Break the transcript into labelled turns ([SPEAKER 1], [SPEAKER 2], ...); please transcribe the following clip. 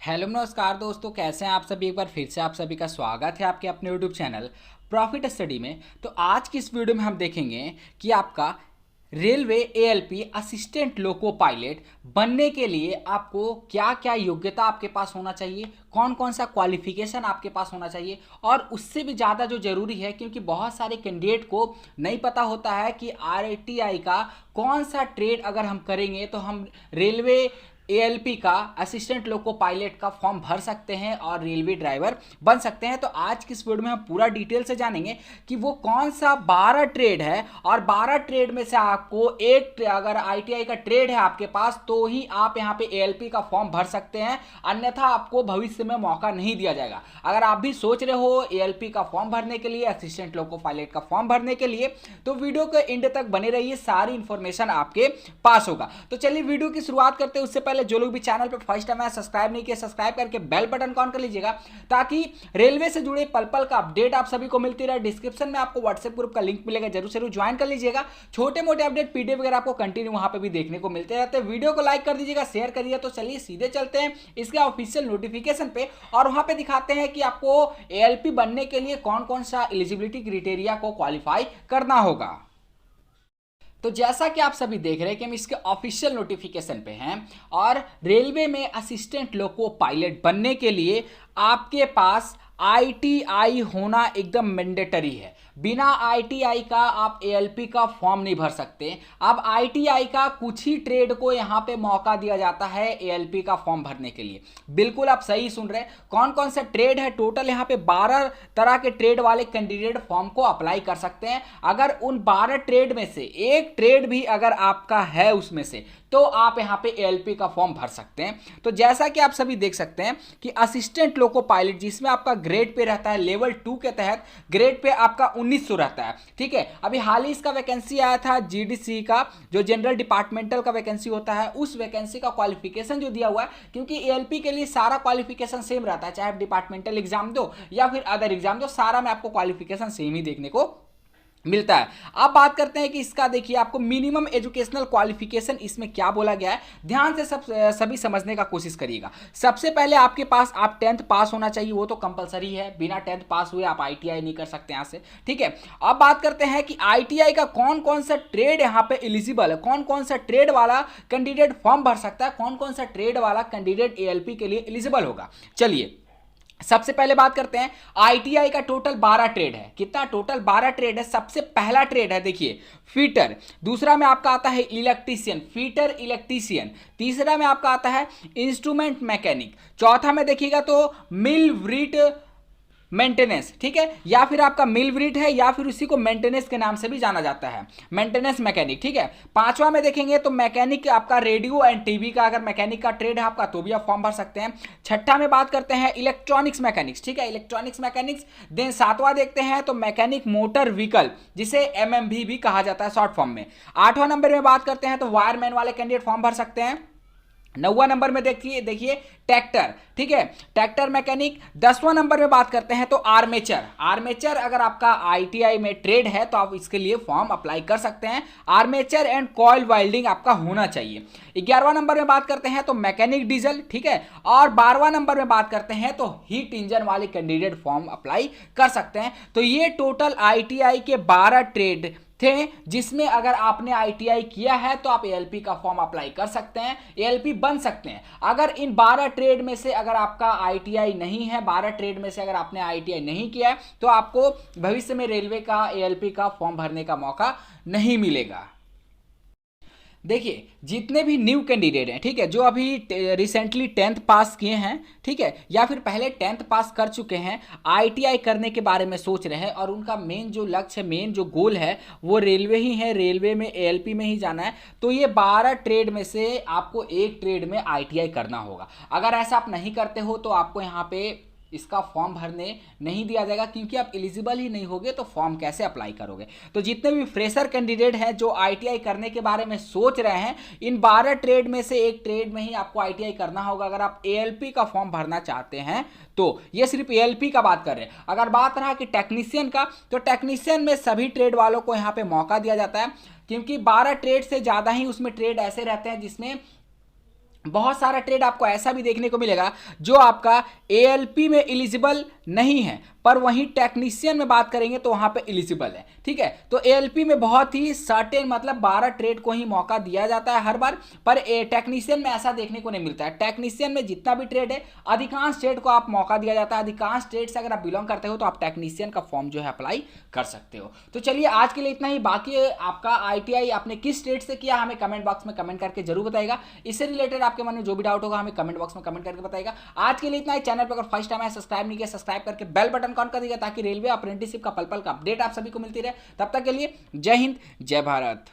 [SPEAKER 1] Hello नमस्कार दोस्तों, कैसे हैं आप सभी। एक बार फिर से आप सभी का स्वागत है आपके अपने यूट्यूब चैनल प्रॉफिट स्टडी में। तो आज की इस वीडियो में हम देखेंगे कि आपका railway ALP assistant loco pilot बनने के लिए आपको क्या क्या योग्यता आपके पास होना चाहिए, कौन कौन सा क्वालिफिकेशन आपके पास होना चाहिए। और उससे भी ज़्यादा जो ज़रूरी है, क्योंकि बहुत सारे कैंडिडेट को नहीं पता होता है कि आरटीआई का कौन सा ट्रेड अगर हम करेंगे तो हम रेलवे एएलपी का असिस्टेंट लोको पायलट का फॉर्म भर सकते हैं और रेलवे ड्राइवर बन सकते हैं। तो आज की इस वीडियो में हम पूरा डिटेल से जानेंगे कि वो कौन सा 12 ट्रेड है और 12 ट्रेड में से आपको एक अगर आईटीआई का ट्रेड है आपके पास तो ही आप यहाँ पे एएलपी का फॉर्म भर सकते हैं, अन्यथा आपको भविष्य में मौका नहीं दिया जाएगा। अगर आप भी सोच रहे हो एएलपी का फॉर्म भरने के लिए, असिस्टेंट लोको पायलट का फॉर्म भरने के लिए, तो वीडियो के एंड तक बने रहिए, सारी इंफॉर्मेशन आपके पास होगा। तो चलिए वीडियो की शुरुआत करते हैं। उससे पहले जो लोग भी चैनल पे फर्स्ट टाइम है सब्सक्राइब नहीं किया, सब्सक्राइब करके बेल बटन ऑन कर लीजिएगा ताकि रेलवे से जुड़े पल पल का अपडेट आप सभी को मिलती रहे। डिस्क्रिप्शन में आपको व्हाट्सएप ग्रुप का लिंक मिलेगा, जरूर जरूर ज्वाइन कर लीजिएगा। छोटे मोटे अपडेट पीडीएफ वगैरह आपको कंटिन्यू वहां पे भी देखने को मिलते रहते हैं। वीडियो को लाइक कर दीजिएगा, शेयर करिए। तो चलिए सीधे चलते हैं इसके ऑफिशियल नोटिफिकेशन पे और वहां पे दिखाते हैं कि आपको एएलपी बनने के लिए कौन कौन सा एलिजिबिलिटी क्राइटेरिया को क्वालिफाई करना होगा। तो जैसा कि आप सभी देख रहे हैं कि हम इसके ऑफिशियल नोटिफिकेशन पे हैं और रेलवे में असिस्टेंट लोको पायलट बनने के लिए आपके पास आईटीआई होना एकदम मैंडेटरी है। बिना आईटीआई का आप एएलपी का फॉर्म नहीं भर सकते। अब आईटीआई का कुछ ही ट्रेड को यहाँ पे मौका दिया जाता है एएलपी का फॉर्म भरने के लिए। बिल्कुल आप सही सुन रहे हैं। कौन कौन सा ट्रेड है, टोटल यहाँ पे 12 तरह के ट्रेड वाले कैंडिडेट फॉर्म को अप्लाई कर सकते हैं। अगर उन 12 ट्रेड में से एक ट्रेड भी अगर आपका है उसमें से तो आप यहाँ पे एएलपी का फॉर्म भर सकते हैं। तो जैसा कि आप सभी देख सकते हैं कि असिस्टेंट लोको पायलट जिसमें आपका ग्रेड पे रहता है लेवल 2 के तहत, ग्रेड पे आपका 1900 रहता है। ठीक है, अभी हाल ही इसका वैकेंसी आया था जीडीसी का, जो जनरल डिपार्टमेंटल का वैकेंसी होता है, उस वैकेंसी का क्वालिफिकेशन जो दिया हुआ है, क्योंकि एएलपी के लिए सारा क्वालिफिकेशन सेम रहता है, चाहे आप डिपार्टमेंटल एग्जाम दो या फिर अदर एग्जाम दो, सारा में आपको क्वालिफिकेशन सेम ही देखने को मिलता है। अब बात करते हैं कि इसका देखिए आपको मिनिमम एजुकेशनल क्वालिफिकेशन इसमें क्या बोला गया है, ध्यान से सभी समझने का कोशिश करिएगा। सबसे पहले आपके पास आप 10th पास होना चाहिए, वो तो कंपलसरी है। बिना 10th पास हुए आप आईटीआई नहीं कर सकते यहाँ से। ठीक है, अब बात करते हैं कि आईटीआई का कौन कौन सा ट्रेड यहाँ पे एलिजिबल है, कौन कौन सा ट्रेड वाला कैंडिडेट फॉर्म भर सकता है, कौन कौन सा ट्रेड वाला कैंडिडेट एएलपी के लिए एलिजिबल होगा। चलिए सबसे पहले बात करते हैं, आईटीआई का टोटल 12 ट्रेड है। कितना? टोटल 12 ट्रेड है। सबसे पहला ट्रेड है देखिए फीटर, दूसरा में आपका आता है इलेक्ट्रीशियन, फीटर इलेक्ट्रीशियन, तीसरा में आपका आता है इंस्ट्रूमेंट मैकेनिक, चौथा में देखिएगा तो मिल व्रीट मेंटेनेंस। ठीक है, या फिर आपका मिल व्रीट है या फिर उसी को मेंटेनेंस के नाम से भी जाना जाता है, मेंटेनेंस मैकेनिक। ठीक है, पांचवा में देखेंगे तो मैकेनिक आपका रेडियो एंड टीवी का, अगर मैकेनिक का ट्रेड है आपका तो भी आप फॉर्म भर सकते हैं। छठा में बात करते हैं इलेक्ट्रॉनिक्स मैकेनिक्स। ठीक है, इलेक्ट्रॉनिक्स मैकेनिक्स। देन सातवां देखते हैं तो मैकेनिक मोटर व्हीकल, जिसे एमएमवी भी कहा जाता है शॉर्ट फॉर्म में। आठवां नंबर में बात करते हैं तो वायरमैन वाले कैंडिडेट फॉर्म भर सकते हैं। 9वां नंबर में देखिए ट्रैक्टर। ठीक है, ट्रैक्टर मैकेनिक। 10वां नंबर में बात करते हैं तो आर्मेचर, आर्मेचर अगर आपका आईटीआई में ट्रेड है तो आप इसके लिए फॉर्म अप्लाई कर सकते हैं। आर्मेचर एंड कॉइल वेल्डिंग आपका होना चाहिए। 11वां नंबर में बात करते हैं तो मैकेनिक डीजल। ठीक है, और 12वां नंबर में बात करते हैं तो हीट इंजन वाले कैंडिडेट फॉर्म अप्लाई कर सकते हैं। तो ये टोटल आईटीआई के 12 ट्रेड थे, जिसमें अगर आपने आईटीआई किया है तो आप एएलपी का फॉर्म अप्लाई कर सकते हैं, एएलपी बन सकते हैं। अगर इन 12 ट्रेड में से अगर आपका आईटीआई नहीं है, 12 ट्रेड में से अगर आपने आईटीआई नहीं किया है तो आपको भविष्य में रेलवे का एएलपी का फॉर्म भरने का मौका नहीं मिलेगा। देखिए जितने भी न्यू कैंडिडेट हैं, ठीक है, जो अभी रिसेंटली 10th पास किए हैं, ठीक है, या फिर पहले 10th पास कर चुके हैं, आईटीआई करने के बारे में सोच रहे हैं और उनका मेन जो लक्ष्य है, मेन जो गोल है वो रेलवे ही है, रेलवे में एएलपी में ही जाना है, तो ये 12 ट्रेड में से आपको एक ट्रेड में आईटीआई करना होगा। अगर ऐसा आप नहीं करते हो तो आपको यहाँ पे इसका फॉर्म भरने नहीं दिया जाएगा, क्योंकि आप एलिजिबल ही नहीं होगे तो फॉर्म कैसे अप्लाई करोगे। तो जितने भी फ्रेशर कैंडिडेट हैं जो आईटीआई करने के बारे में सोच रहे हैं, इन 12 ट्रेड में से एक ट्रेड में ही आपको आईटीआई करना होगा अगर आप एएलपी का फॉर्म भरना चाहते हैं तो। ये सिर्फ एएलपी का बात कर रहे हैं। अगर बात रहा कि टेक्नीशियन का, तो टेक्नीशियन में सभी ट्रेड वालों को यहाँ पे मौका दिया जाता है, क्योंकि 12 ट्रेड से ज़्यादा ही उसमें ट्रेड ऐसे रहते हैं जिसमें बहुत सारा ट्रेड आपको ऐसा भी देखने को मिलेगा जो आपका एएलपी में एलिजिबल नहीं है, पर वहीं टेक्नीशियन में बात करेंगे तो वहां पे एलिजिबल है। ठीक है, तो एएलपी में बहुत ही सर्टेन मतलब 12 ट्रेड को ही मौका दिया जाता है हर बार, पर टेक्नीशियन में ऐसा देखने को नहीं मिलता है। टेक्नीशियन में जितना भी ट्रेड है अधिकांश ट्रेड को आप मौका दिया जाता है। अधिकांश ट्रेड से अगर आप बिलोंग करते हो तो आप टेक्नीशियन का फॉर्म जो है अप्लाई कर सकते हो। तो चलिए आज के लिए इतना ही। बाकी आपका आईटीआई आपने किस स्टेट से किया हमें कमेंट बॉक्स में कमेंट करके जरूर बताएगा। इससे रिलेटेड आपके मन में जो भी डाउट होगा हमें कमेंट बॉक्स में कमेंट करके बताएगा। आज के लिए इतना ही। चैनल पर अगर फर्स्ट टाइम है सब्सक्राइब नहीं किया सब्सक्राइब करके बेल बटन ऑन कर दीजिएगा ताकि रेलवे अप्रेंटिसशिप का पल पल का अपडेट आप सभी को मिलती रहे। तब तक के लिए जय हिंद जय भारत।